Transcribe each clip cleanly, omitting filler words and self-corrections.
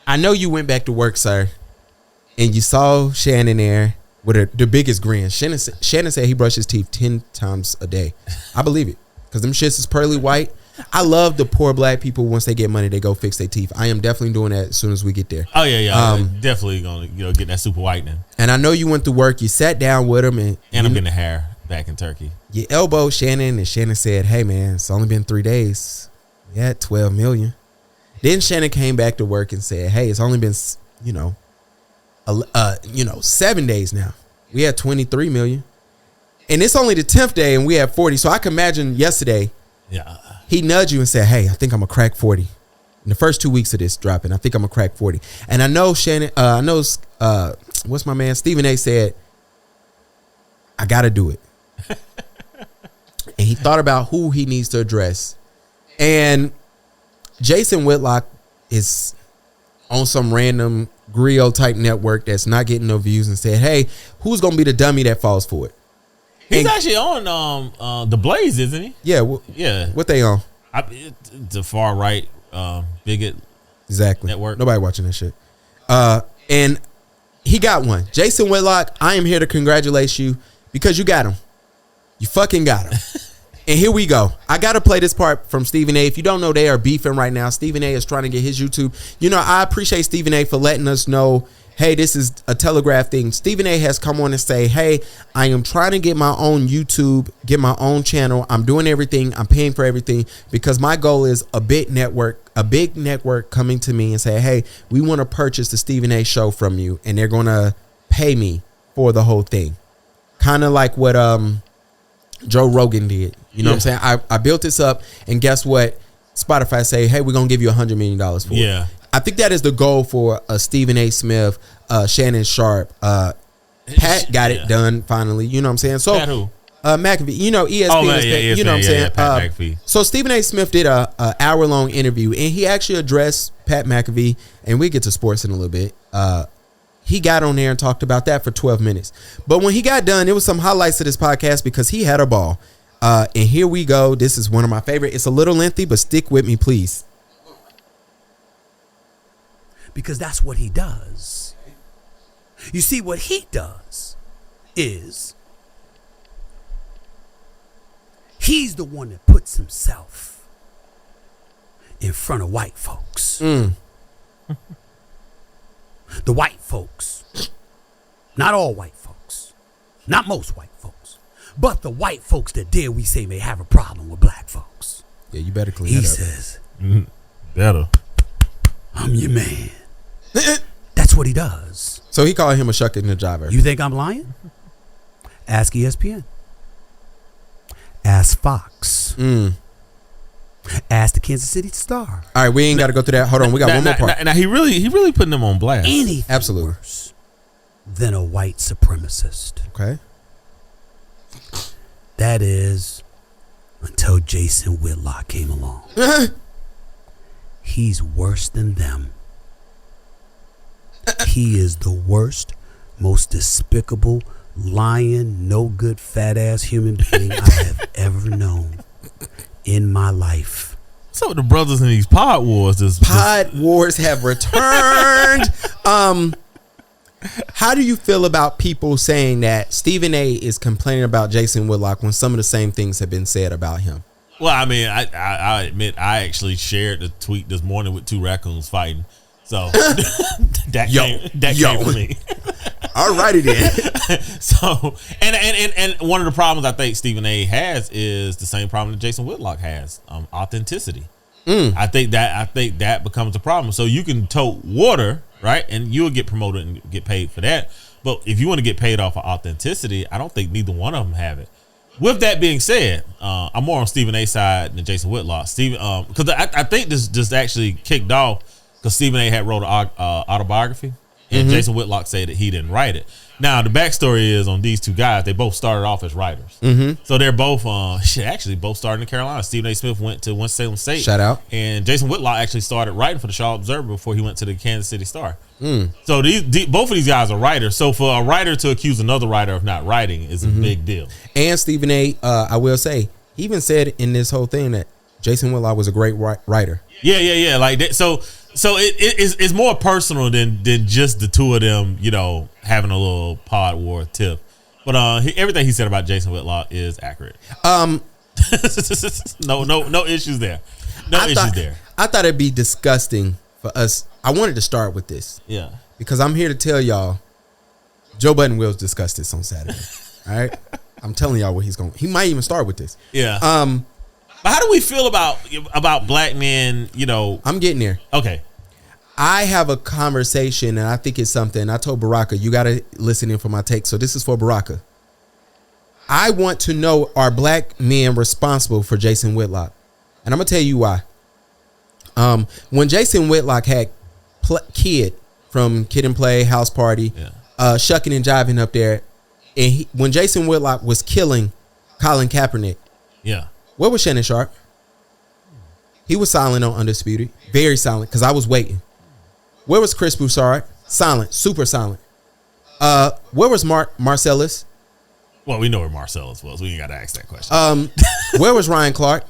I know you went back to work, sir, and you saw Shannon there with the biggest grin. Shannon said he brushed his teeth 10 times a day. I believe it, because them shits is pearly white. I love the poor black people. Once they get money, they go fix their teeth. I am definitely doing that as soon as we get there. Oh yeah. Definitely gonna get that super whitening. And I know you went to work. You sat down with him, and I'm getting the hair back in Turkey. You elbowed Shannon, and Shannon said, "Hey man, it's only been 3 days. We had 12 million." Then Shannon came back to work and said, "Hey, it's only been 7 days now. We had 23 million, and it's only the 10th day, and we have 40." So I can imagine yesterday. Yeah. He nudged you and said, "Hey, I think I'm gonna crack 40 in the first 2 weeks of this dropping. I think I'm gonna crack 40." And I know Shannon. What's my man Stephen A. said, "I gotta do it." And he thought about who he needs to address. And Jason Whitlock is on some random griot type network that's not getting no views, and said, "Hey, who's gonna be the dummy that falls for it?" He's actually on The Blaze, isn't he? Yeah. Yeah. What they on? It's a far right bigot network. Nobody watching that shit. And he got one. Jason Whitlock, I am here to congratulate you because you got him. You fucking got him. And here we go. I got to play this part from Stephen A. If you don't know, they are beefing right now. Stephen A. is trying to get his YouTube. I appreciate Stephen A. for letting us know, hey, this is a Telegraph thing. Stephen A. has come on and say, hey, I am trying to get my own YouTube, get my own channel. I'm doing everything. I'm paying for everything because my goal is a big network coming to me and say, hey, we want to purchase the Stephen A. show from you. And they're going to pay me for the whole thing. Kind of like what Joe Rogan did. You know what I'm saying? I built this up, and guess what? Spotify say, hey, we're going to give you $100 million for it. I think that is the goal for Stephen A. Smith, Shannon Sharp. Pat got it done finally. You know what I'm saying? So Pat who? McAfee, ESPN. Oh, man, ESPN, you know what I'm saying? Pat McAfee. So Stephen A. Smith did a hour-long interview, and he actually addressed Pat McAfee, and we get to sports in a little bit. He got on there and talked about that for 12 minutes. But when he got done, it was some highlights of this podcast because he had a ball. And here we go. This is one of my favorite. It's a little lengthy, but stick with me, please. Because that's what he does. You see, what he does is he's the one that puts himself in front of white folks. The white folks, not all white folks, not most white folks, but the white folks that dare we say may have a problem with black folks. Yeah, you better clean He it up. says, better. I'm your man. That's what he does. So he called him a shuck and a jiver. You think I'm lying? Ask ESPN. Ask Fox. Ask the Kansas City Star. All right, we ain't got to go through that. Hold on, we got one more part. Now he really putting them on blast. Anything Absolutely. worse than a white supremacist. Okay. That is until Jason Whitlock came along. He's worse than them. He is the worst, most despicable, lying, no good, fat ass human being I have ever known in my life. Some of the brothers in these pod wars. Pod wars have returned. How do you feel about people saying that Stephen A. is complaining about Jason Whitlock when some of the same things have been said about him? Well, I mean, I admit I actually shared the tweet this morning with two raccoons fighting. So that came from me. Alrighty then. So and one of the problems I think Stephen A. has is the same problem that Jason Whitlock has, authenticity. I think that becomes a problem. So you can tote water, right, and you'll get promoted and get paid for that. But if you want to get paid off of authenticity, I don't think neither one of them have it. With that being said, I'm more on Stephen A.'s side than Jason Whitlock. Because I think this just actually kicked off because Stephen A. had wrote an autobiography, and Jason Whitlock said that he didn't write it. Now, the backstory is on these two guys, they both started off as writers. So they're both, actually both started in Carolina. Stephen A. Smith went to Winston-Salem State. Shout out. And Jason Whitlock actually started writing for the Charlotte Observer before he went to the Kansas City Star. So both of these guys are writers. So for a writer to accuse another writer of not writing is a big deal. And Stephen A., I will say, he even said in this whole thing that Jason Whitlock was a great writer. Yeah. Like that. So So it's more personal than just the two of them, having a little pod war tip. But everything he said about Jason Whitlock is accurate. No issues there. No issues there. I thought it'd be disgusting for us. I wanted to start with this. Yeah. Because I'm here to tell y'all, Joe Budden will discuss this on Saturday. All right? I'm telling y'all what he's going. He might even start with this. Yeah. But how do we feel about black men, I'm getting there. Okay. I have a conversation, and I think it's something. I told Baraka, you got to listen in for my take. So this is for Baraka. I want to know, are black men responsible for Jason Whitlock? And I'm going to tell you why. When Jason Whitlock had Kid from Kid and Play, House Party, shucking and jiving up there, and when Jason Whitlock was killing Colin Kaepernick, where was Shannon Sharp? He was silent on Undisputed. Very silent, because I was waiting. Where was Chris Broussard? Silent. Super silent. Where was Marcellus? Well, we know where Marcellus was. We ain't got to ask that question. Where was Ryan Clark?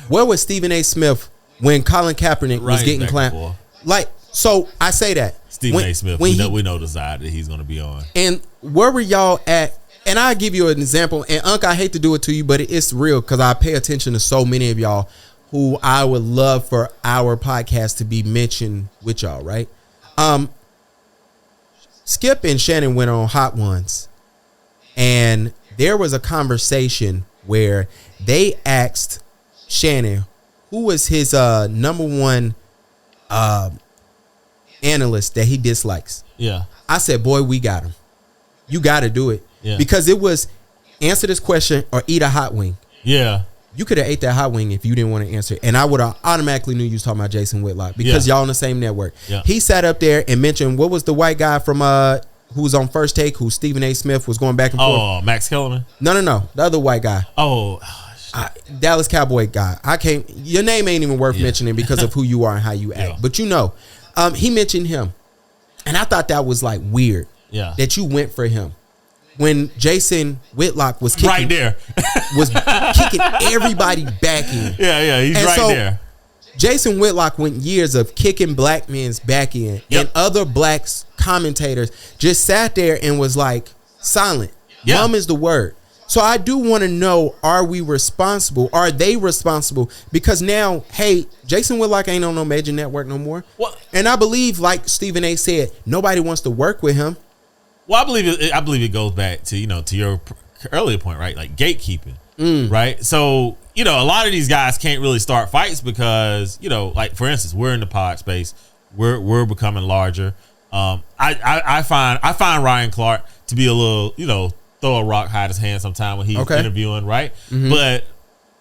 Where was Stephen A. Smith when Colin Kaepernick was getting clamped? Like, so I say that. Stephen A. Smith, we know the side that he's going to be on. And where were y'all at? And I'll give you an example. And Unc, I hate to do it to you, but it's real because I pay attention to so many of y'all who I would love for our podcast to be mentioned with y'all, right? Skip and Shannon went on Hot Ones, and there was a conversation where they asked Shannon who was his number one analyst that he dislikes. Yeah. I said, boy, we got him. You got to do it. Yeah. Because it was answer this question or eat a hot wing. Yeah. You could have ate that hot wing if you didn't want to answer it. And I would have automatically knew you was talking about Jason Whitlock because y'all on the same network. Yeah. He sat up there and mentioned, what was the white guy from who was on First Take, who Stephen A. Smith was going back and forth? Oh, Max Kellerman? No. The other white guy. Oh, Dallas Cowboy guy. Your name ain't even worth mentioning because of who you are and how you act. But he mentioned him. And I thought that was like weird. Yeah. That you went for him. When Jason Whitlock was kicking, right there, was kicking everybody back in. Yeah, he's right there. Jason Whitlock went years of kicking black men's back in, and other blacks commentators just sat there and was like silent. Mum is the word. So I do want to know: are we responsible? Are they responsible? Because now, hey, Jason Whitlock ain't on no major network no more. What? And I believe, like Stephen A. said, nobody wants to work with him. Well, I believe it goes back to to your earlier point, right? Like gatekeeping, right? So a lot of these guys can't really start fights because like for instance, we're in the pod space, we're becoming larger. I find Ryan Clark to be a little throw a rock, hide his hand sometime when he's interviewing, right? Mm-hmm. But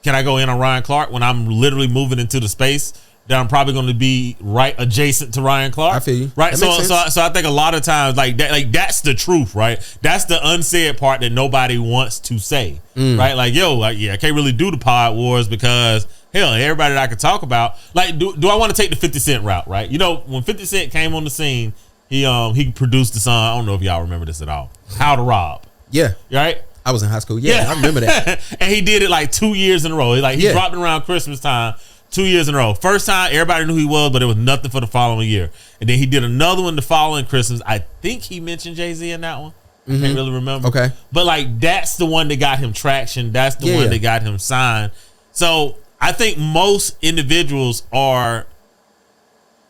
can I go in on Ryan Clark when I'm literally moving into the space that I'm probably going to be right adjacent to Ryan Clark? I feel you. Right. So I think a lot of times that's the truth, right? That's the unsaid part that nobody wants to say, right? Like, I can't really do the pod wars because hell, everybody that I could talk about, like, do I want to take the 50 Cent route, right? When 50 Cent came on the scene, he produced the song. I don't know if y'all remember this at all. How to Rob. Yeah. Right. I was in high school. Yeah. I remember that. And he did it like 2 years in a row. Like he dropped it around Christmas time. 2 years in a row. First time, everybody knew who he was, but it was nothing for the following year. And then he did another one the following Christmas. I think he mentioned Jay-Z in that one. I can't really remember. Okay. But like that's the one that got him traction. That's the one that got him signed. So I think most individuals are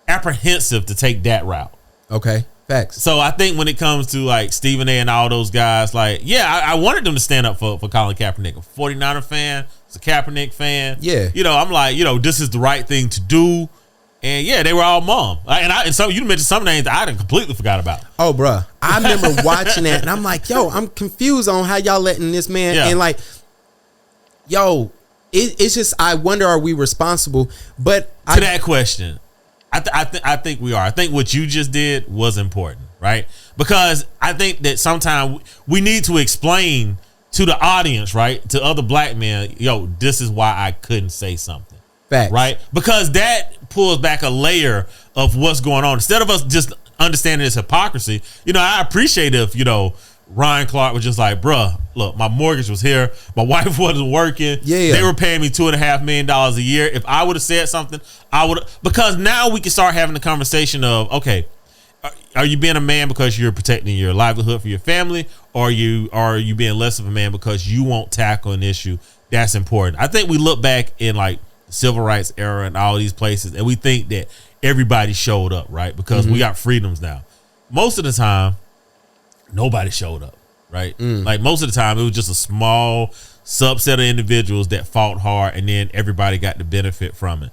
apprehensive to take that route. Okay. Facts. So I think when it comes to like Stephen A. and all those guys, like, I wanted them to stand up for Colin Kaepernick. A 49er fan, it's a Kaepernick fan. Yeah. I'm like, this is the right thing to do. And they were all mum. And so you mentioned some names that I completely forgot about. Oh, bruh. I remember watching that and I'm like, I'm confused on how y'all letting this man and like, it's just, I wonder, are we responsible? But to that question, I think we are. I think what you just did was important, right? Because I think that sometimes we need to explain to the audience, right, to other black men, this is why I couldn't say something. Facts. Right? Because that pulls back a layer of what's going on. Instead of us just understanding this hypocrisy, I appreciate if, Ryan Clark was just like, bruh, look, my mortgage was here. My wife wasn't working. Yeah. They were paying me $2.5 million a year. If I would have said something, I would, because now we can start having the conversation of, okay, are you being a man because you're protecting your livelihood for your family, or are you being less of a man because you won't tackle an issue that's important? I think we look back in like the civil rights era and all these places, and we think that everybody showed up, right? Because we got freedoms now. Most of the time, nobody showed up, right? Like most of the time, it was just a small subset of individuals that fought hard, and then everybody got the benefit from it.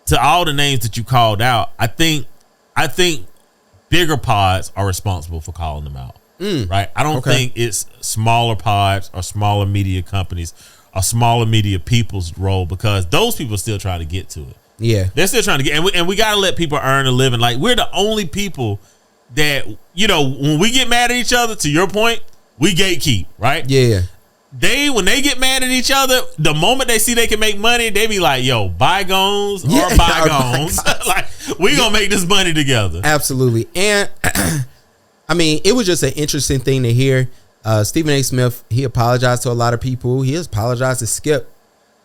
To all the names that you called out, I think bigger pods are responsible for calling them out, right? I don't think it's smaller pods or smaller media companies or smaller media people's role, because those people are still trying to get to it. Yeah, they're still trying to get, and we got to let people earn a living. Like, we're the only people that, you know, when we get mad at each other, to your point, we gatekeep, right? Yeah. When they get mad at each other, the moment they see they can make money, they be like, yo, bygones or bygones. Like, we gonna make this money together. Absolutely. And I mean, it was just an interesting thing to hear. Stephen A. Smith, he apologized to a lot of people. He has apologized to Skip.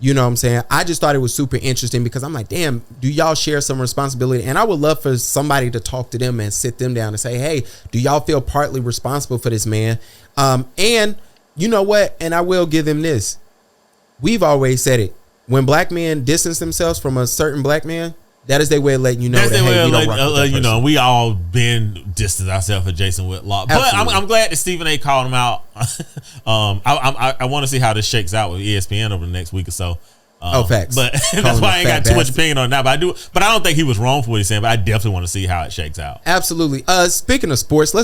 You know what I'm saying? I just thought it was super interesting, because I'm like, damn, do y'all share some responsibility? And I would love for somebody to talk to them and sit them down and say, hey, do y'all feel partly responsible for this man? And you know what? And I will give them this. We've always said it. When black men distance themselves from a certain black man, that is their way of letting you know that, hey, we don't rock with that you know, person. we all been distanced ourselves for Jason Whitlock. Absolutely. But I'm glad that Stephen A. called him out. I want to see how this shakes out with ESPN over the next week or so. Facts. But that's why I ain't got too much opinion on that. But I don't think he was wrong for what he's saying. But I definitely want to see how it shakes out. Absolutely. Speaking of sports,